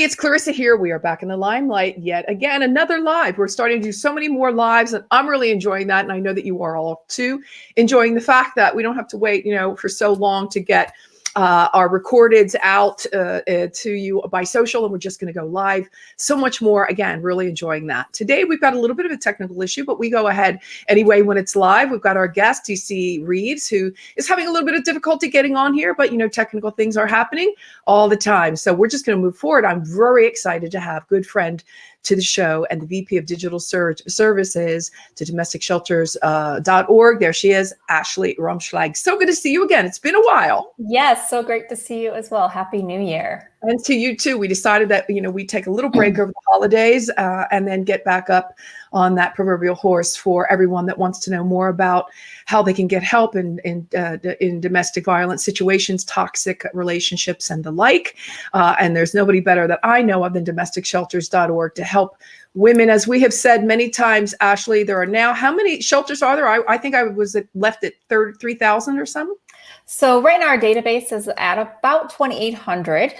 it's Clarissa here. We are back in the limelight yet again, another live. We're starting to do so many more lives, and I'm really enjoying that. And I know that you are all too, enjoying the fact that we don't have to wait, for so long to get our recordeds out to you by social, and we're just going to go live. So much more. Again, really enjoying that. Today, we've got a little bit of a technical issue, but we go ahead anyway when it's live. We've got our guest, DC Reeves, who is having a little bit of difficulty getting on here, but technical things are happening all the time. So we're just going to move forward. I'm very excited to have good friend to the show and the VP of Digital Services to DomesticShelters.org. There she is, Ashley Rumschlag. So good to see you again. It's been a while. Yes, so great to see you as well. Happy New Year. And to you too. We decided that, we take a little break over the holidays and then get back up on that proverbial horse for everyone that wants to know more about how they can get help in domestic violence situations, toxic relationships, and the like. And there's nobody better that I know of than DomesticShelters.org to help women. As we have said many times, Ashley, there are now, how many shelters are there? I think I was left at 3,000 or something. So right now our database is at about 2,800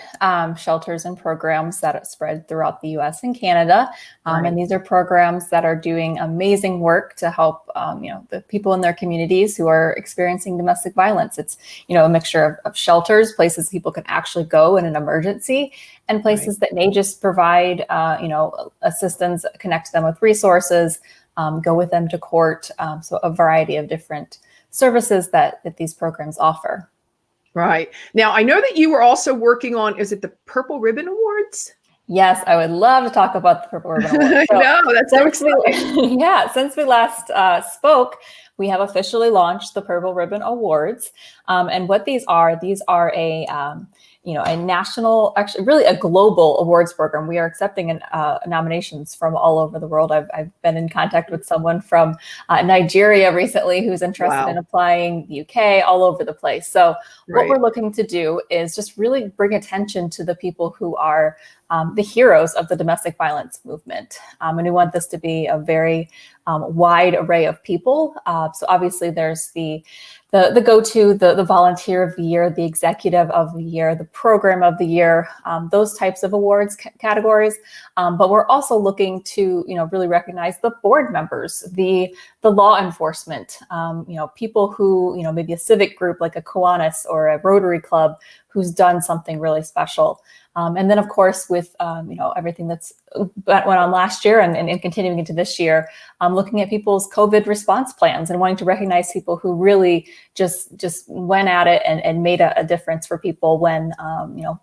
shelters and programs that are spread throughout the U.S. and Canada. Right. And these are programs that are doing amazing work to help, the people in their communities who are experiencing domestic violence. It's, a mixture of shelters, places people can actually go in an emergency, and places that may just provide, assistance, connect them with resources, go with them to court. So a variety of different services that these programs offer. Right. Now, I know that you were also working on, is it the Purple Ribbon Awards? Yes, I would love to talk about the Purple Ribbon Awards. So, no, that's so exciting. Since we last spoke, we have officially launched the Purple Ribbon Awards. And what these are a national, actually really a global awards program. We are accepting nominations from all over the world. I've been in contact with someone from Nigeria recently who's interested in applying, the UK, all over the place. So what we're looking to do is just really bring attention to the people who are the heroes of the domestic violence movement. And we want this to be a very wide array of people. So obviously there's the go-to, the volunteer of the year, the executive of the year, the program of the year, those types of awards categories. But we're also looking to, really recognize the board members, the law enforcement, people who, maybe a civic group like a Kiwanis or a Rotary Club who's done something really special. And then, of course, with, everything that went on last year and continuing into this year, looking at people's COVID response plans and wanting to recognize people who really just went at it and made a difference for people when,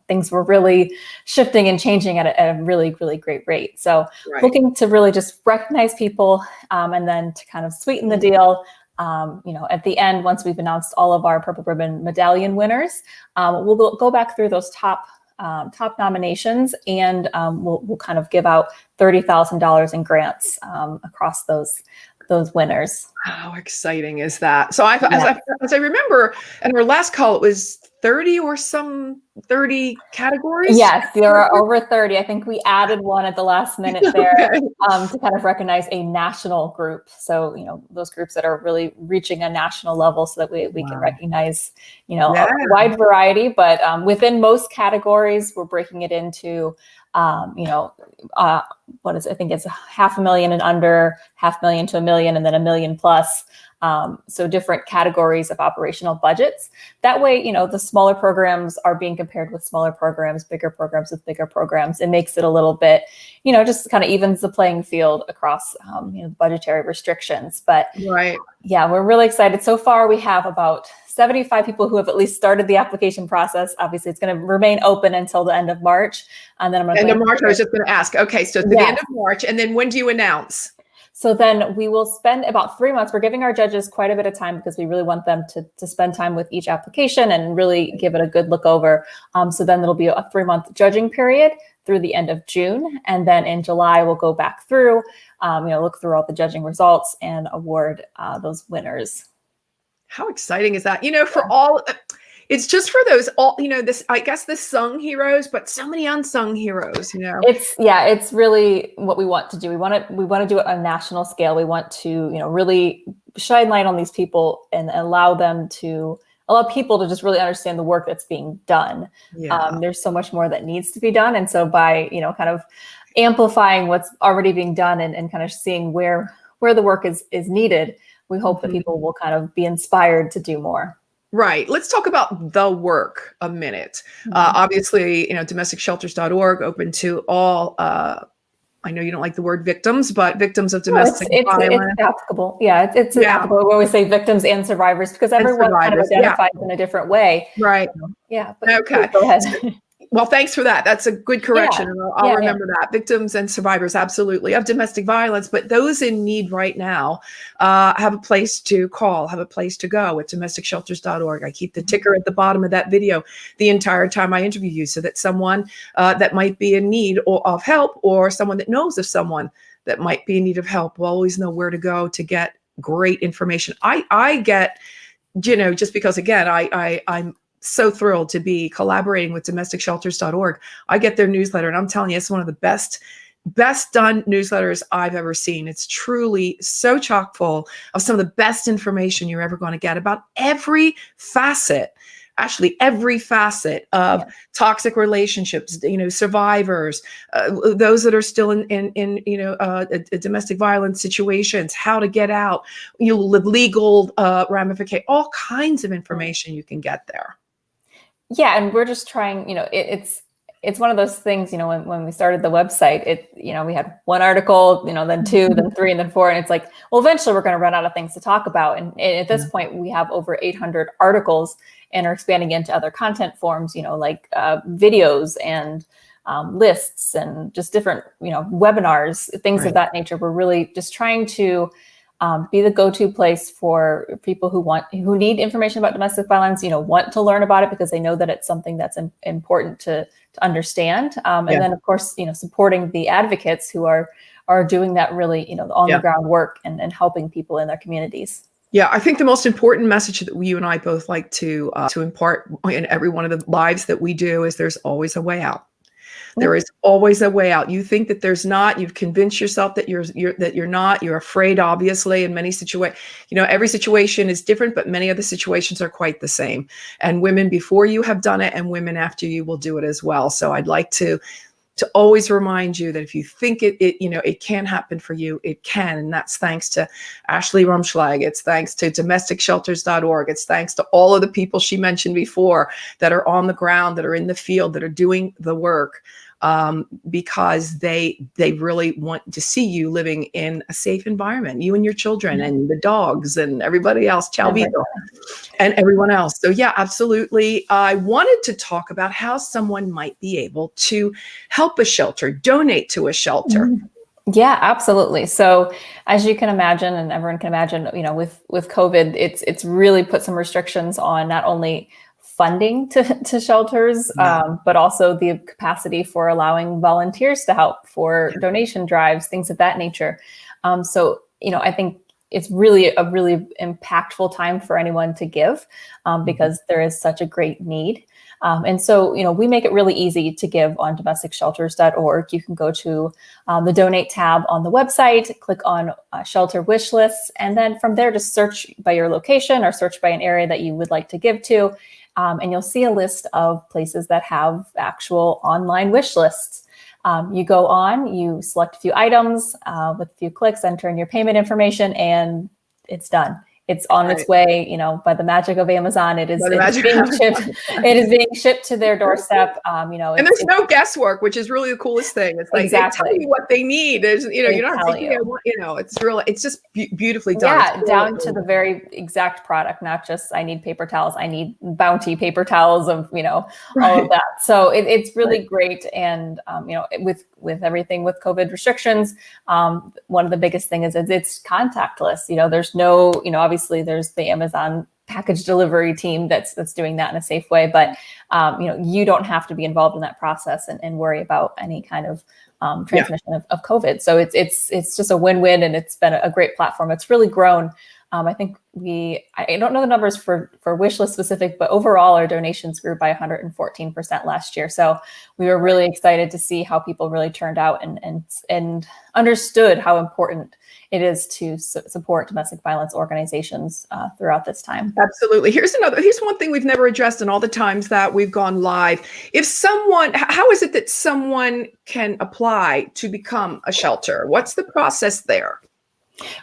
things were really shifting and changing at a really, really great rate. So looking to really just recognize people and then to kind of sweeten the deal. At the end, once we've announced all of our Purple Ribbon Medallion winners, we'll go back through those top nominations, and we'll kind of give out $30,000 in grants across those winners. How exciting is that? So as I remember in our last call, it was 30 categories. Yes, there are over 30. I think we added one at the last minute there to kind of recognize a national group. So, those groups that are really reaching a national level so that we can recognize, a wide variety. But within most categories, we're breaking it into, what is it? I think it's 500,000 and under, 500,000 to $1 million, and then $1 million plus. So different categories of operational budgets. That way, the smaller programs are being compared with smaller programs, bigger programs with bigger programs. It makes it a little bit, just kind of evens the playing field across, budgetary restrictions. But we're really excited. So far, we have about 75 people who have at least started the application process. Obviously, it's going to remain open until the end of March. And then I'm going to end of March. I was just going to ask. Okay, so the end of March, and then when do you announce? So then we will spend about 3 months. We're giving our judges quite a bit of time because we really want them to spend time with each application and really give it a good look over. So then there'll be a 3-month judging period through the end of June. And then in July, we'll go back through, look through all the judging results and award those winners. How exciting is that? For all, it's just for those all, this, I guess, the sung heroes, but so many unsung heroes, It's really what we want to do. We want to do it on a national scale. We want to, really shine light on these people and allow them to allow people to just really understand the work that's being done. Yeah. There's so much more that needs to be done. And so by, kind of amplifying what's already being done and kind of seeing where the work is needed, we hope that people will kind of be inspired to do more. Right. Let's talk about the work a minute. Obviously, domesticshelters.org open to all, I know you don't like the word victims, but victims of domestic violence. It's applicable. Yeah, it's applicable. We always say victims and survivors because everyone kind of identifies in a different way. Right. Yeah. But okay. Go ahead. Well, thanks for that. That's a good correction. And I'll remember that. Victims and survivors, absolutely, of domestic violence. But those in need right now have a place to call, have a place to go at domesticshelters.org. I keep the ticker at the bottom of that video the entire time I interview you so that someone that might be in need of help, or someone that knows of someone that might be in need of help will always know where to go to get great information. I get, just because, again, I'm so thrilled to be collaborating with domesticshelters.org. I get their newsletter, and I'm telling you, it's one of the best done newsletters I've ever seen. It's truly so chock full of some of the best information you're ever going to get about every facet of toxic relationships, survivors, those that are still in domestic violence situations, how to get out, legal ramifications, all kinds of information you can get there. Yeah, and we're just trying, it's one of those things, when we started the website, we had one article, then two, then three, and then four. And it's like, well, eventually we're going to run out of things to talk about. And at this point, we have over 800 articles and are expanding into other content forms, like videos and lists and just different, webinars, things of that nature. We're really just trying to be the go-to place for people who need information about domestic violence, want to learn about it because they know that it's something that's important to understand. And then, of course, supporting the advocates who are doing that really, on the ground work and helping people in their communities. Yeah, I think the most important message that you and I both like to impart in every one of the lives that we do is there's always a way out. There is always a way out. You think that there's not. You've convinced yourself that you're not. You're afraid, obviously, in many situations. Every situation is different, but many of the situations are quite the same. And women before you have done it, and women after you will do it as well. So I'd like to always remind you that if you think it can happen for you, it can. And that's thanks to Ashley Rumschlag. It's thanks to domesticshelters.org. It's thanks to all of the people she mentioned before that are on the ground, that are in the field, that are doing the work, because they really want to see you living in a safe environment, you and your children and the dogs and everybody else, Chalvito, and everyone else. So yeah, absolutely. I wanted to talk about how someone might be able to help a shelter, donate to a shelter. Yeah, absolutely. So as you can imagine, and everyone can imagine, with COVID, it's really put some restrictions on not only funding to shelters, but also the capacity for allowing volunteers to help, for donation drives, things of that nature. So, I think it's really a really impactful time for anyone to give, because there is such a great need. And so, we make it really easy to give on domesticshelters.org. You can go to the donate tab on the website, click on shelter wish lists, and then from there, just search by your location or search by an area that you would like to give to. And you'll see a list of places that have actual online wish lists. You go on, you select a few items with a few clicks, enter in your payment information, and it's done. It's on its way, by the magic of Amazon. It is being shipped. It is being shipped to their doorstep. And there's no guesswork, which is really the coolest thing. It's like they tell you what they need. There's, you're not thinking, it's just beautifully done. Yeah, down to the very exact product, not just I need paper towels. I need Bounty paper towels of, all of that. So it's really great. And, with everything with COVID restrictions, one of the biggest things is it's contactless. There's no, obviously there's the Amazon package delivery team that's doing that in a safe way, but you don't have to be involved in that process and worry about any kind of transmission of COVID. So it's just a win-win, and it's been a great platform. It's really grown. I think I don't know the numbers for Wishlist specific, but overall our donations grew by 114% last year. So we were really excited to see how people really turned out and understood how important it is to support domestic violence organizations throughout this time. Absolutely. Here's one thing we've never addressed in all the times that we've gone live. How is it that someone can apply to become a shelter? What's the process there?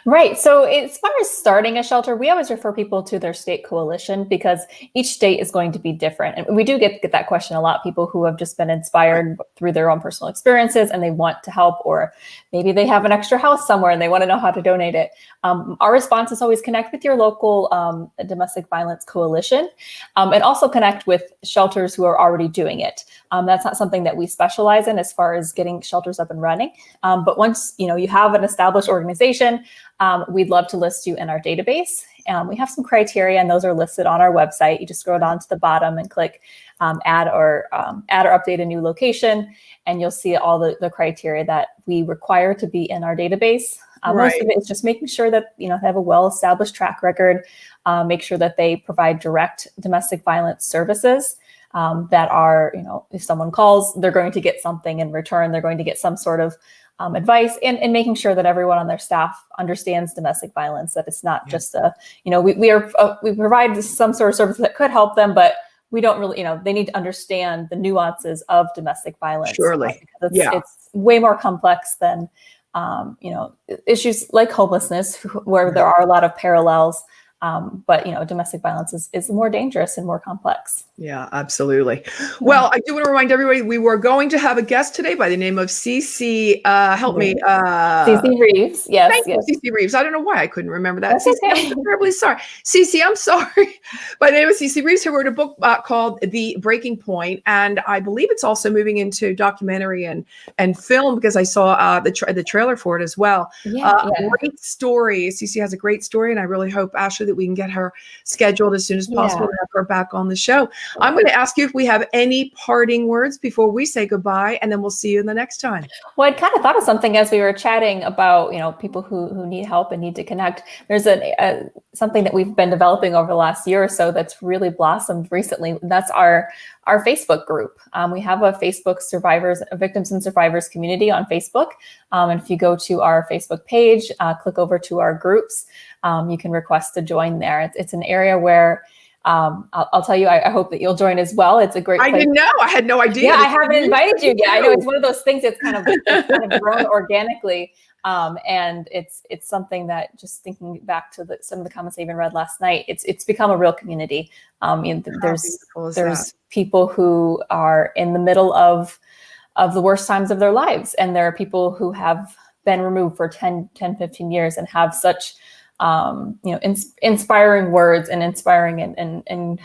Right. So as far as starting a shelter, we always refer people to their state coalition because each state is going to be different. And we do get that question a lot, people who have just been inspired through their own personal experiences and they want to help, or maybe they have an extra house somewhere and they want to know how to donate it. Our response is always connect with your local domestic violence coalition and also connect with shelters who are already doing it. That's not something that we specialize in as far as getting shelters up and running. But once you have an established organization, we'd love to list you in our database. We have some criteria, and those are listed on our website. You just scroll down to the bottom and click add or update a new location, and you'll see all the criteria that we require to be in our database. Most of it is just making sure that they have a well-established track record, make sure that they provide direct domestic violence services. That are, if someone calls, they're going to get something in return. They're going to get some sort of advice, and making sure that everyone on their staff understands domestic violence, that it's not just we provide some sort of service that could help them, but we don't really, they need to understand the nuances of domestic violence. Surely. Because it's way more complex than, issues like homelessness, where there are a lot of parallels. But domestic violence is more dangerous and more complex. Yeah, absolutely. Well, I do want to remind everybody we were going to have a guest today by the name of Cece. Help me. Cece Reeves. Yes. Thank you, Cece Reeves. I don't know why I couldn't remember that. That's Cece, okay. I'm terribly sorry. Cece, I'm sorry. By the name of Cece Reeves, who wrote a book called The Breaking Point, and I believe it's also moving into documentary and film, because I saw the trailer for it as well. Great story. Cece has a great story, and I really hope, Ashley, that we can get her scheduled as soon as possible to have her back on the show. I'm going to ask you if we have any parting words before we say goodbye, and then we'll see you the next time. Well, I'd kind of thought of something as we were chatting about, people who need help and need to connect. There's something that we've been developing over the last year or so that's really blossomed recently. And that's our Facebook group. We have a Facebook victims and survivors community on Facebook. And if you go to our Facebook page, click over to our groups, you can request to join there. It's an area where I'll tell you, I hope that you'll join as well. It's a great place. I didn't know. I had no idea. Yeah, I haven't invited you yet. I know it's one of those things that's kind of grown organically. And it's something that, just thinking back to some of the comments I even read last night, it's become a real community. There's people who are in the middle of the worst times of their lives. And there are people who have been removed for 10, 15 years and have such inspiring words and inspiring and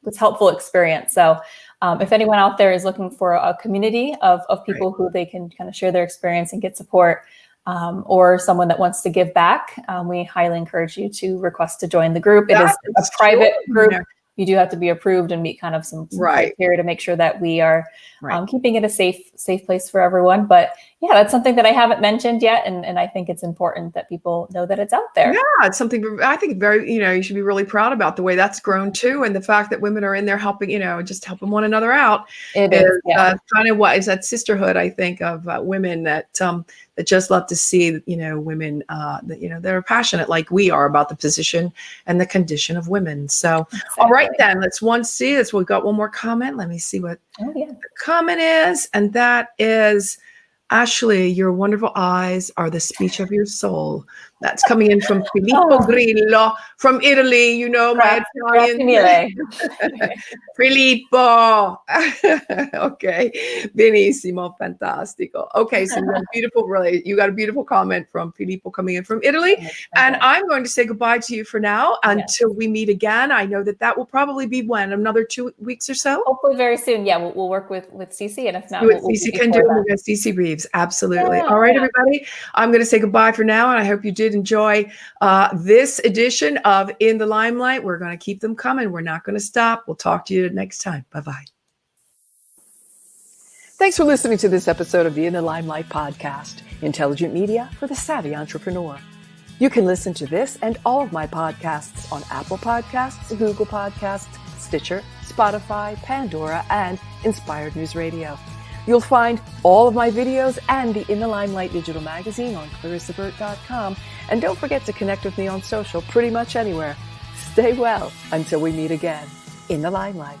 this helpful experience. So if anyone out there is looking for a community of people who they can kind of share their experience and get support, or someone that wants to give back, we highly encourage you to request to join the group. It is a private group. You do have to be approved and meet kind of some criteria to make sure that we are keeping it a safe place for everyone. But yeah, that's something that I haven't mentioned yet. And I think it's important that people know that it's out there. Yeah, it's something I think very, you should be really proud about the way that's grown too. And the fact that women are in there helping, just helping one another out. It is kind of what is that sisterhood, I think, of women that just love to see, women that are passionate like we are about the position and the condition of women. So, all right, then let's see this. We've got one more comment. Let me see what the comment is. And that is, Ashley, your wonderful eyes are the speech of your soul. That's coming in from Filippo Grillo from Italy. My Italian. Filippo. Okay. Benissimo. Fantastico. Okay. So you got a beautiful comment from Filippo coming in from Italy. And I'm going to say goodbye to you for now until we meet again. I know that will probably be another 2 weeks or so. Hopefully very soon. Yeah. We'll work with Cece. And if not, Cece can do it with Cece Reeves. Absolutely. All right, everybody. I'm going to say goodbye for now. And I hope you did enjoy this edition of In the Limelight. We're going to keep them coming. We're not going to stop. We'll talk to you next time. Bye-bye. Thanks for listening to this episode of the In the Limelight podcast, intelligent media for the savvy entrepreneur. You can listen to this and all of my podcasts on Apple Podcasts, Google Podcasts, Stitcher, Spotify, Pandora, and Inspired News Radio. You'll find all of my videos and the In the Limelight digital magazine on clarissaburt.com. And don't forget to connect with me on social pretty much anywhere. Stay well until we meet again in the Limelight.